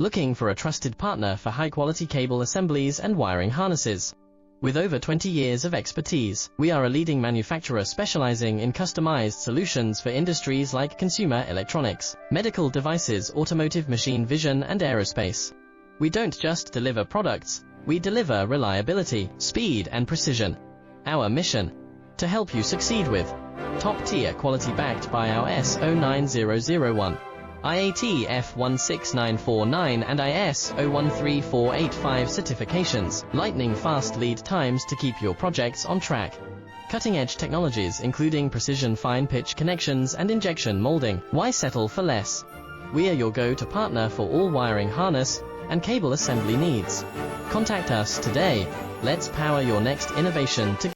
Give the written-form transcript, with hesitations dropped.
Looking for a trusted partner for high-quality cable assemblies and wiring harnesses? With over 20 years of expertise, we are a leading manufacturer specializing in customized solutions for industries like consumer electronics, medical devices, automotive, machine vision, and aerospace. We don't just deliver products, we deliver reliability, speed, and precision. Our mission: to help you succeed with top-tier quality backed by our ISO 9001, IATF 16949 and ISO 13485 certifications, lightning-fast lead times to keep your projects on track. Cutting-edge technologies including precision fine-pitch connections and injection molding. Why settle for less? We are your go-to partner for all wiring harness and cable assembly needs. Contact us today. Let's power your next innovation together.